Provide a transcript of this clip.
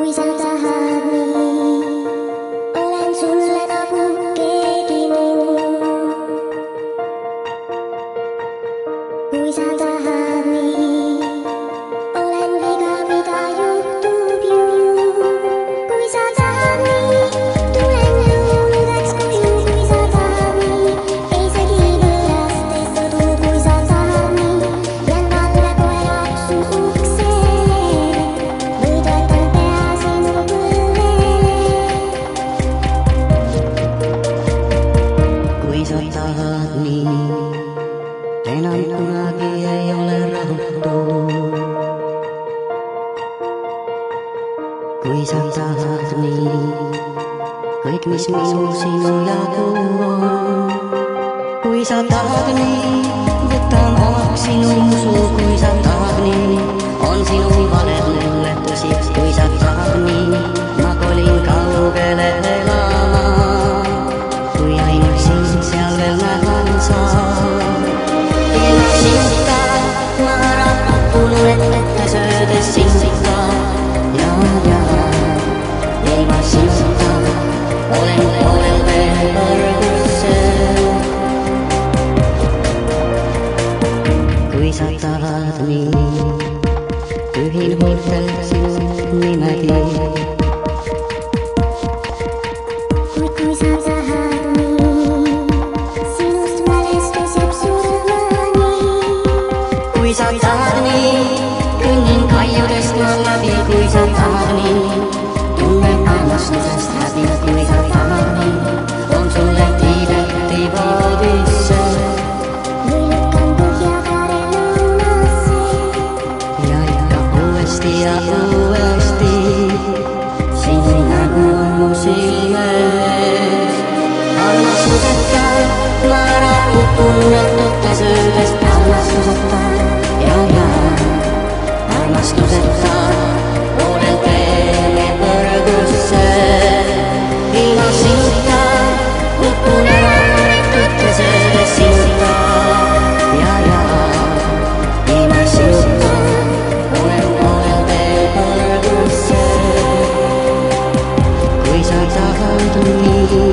Kui sa tahad nii, olen sulle nagu keegi muu. Kui sa tahad nii, olen viga, mida juhtub ju. Kui sa tahad nii, tulen jõuludeks koju. Kui sa tahad nii, ei segi võõrastes kodu. Kui sa tahad nii, jään valvekoeraks su uksele või toetan pea sinu põlvele. Kui sa tahad nii, enam kunagi ei ole rahutu. Kui sa tahad nii, kõik mis minul sinu jagu on. Kui sa tahad nii, võtan omaks sinu usu. Kui sa tahad nii, on sinu valed mulle tõsi. Kui sa tahad nii, ma kolin kaugele elama. Kui ainult sind seal veel nähan saan. Ilma sinta ma ära kukun ette söödes sinta. Ja ilma sinta olen veel kõrgusel. Kui sa tahad nii, ühin huultel sinu nimegi. Kui sa tahad nii, sinust mälestus jääb surmani. Kui sa tahad nii, kõnnin kaiudest ma läbi. Kui sa tahad nii, tunnen armastusest häbi. Kui sa tahad nii, on sulle Tiibeti voodisse. Või lükkan põhja kaare lõunasse. Ja ikka uuesti ja uuesti, sinu nägu on mu silmes. Armastuseta ma ära kukun ette söödes. Armastuseta ja armastuseta olen teele kõrgusel. Ilma sinta kukun ära ette söödes sinta. Ja ilma sinta olen veel kõrgusel. Kui sa tahad nii,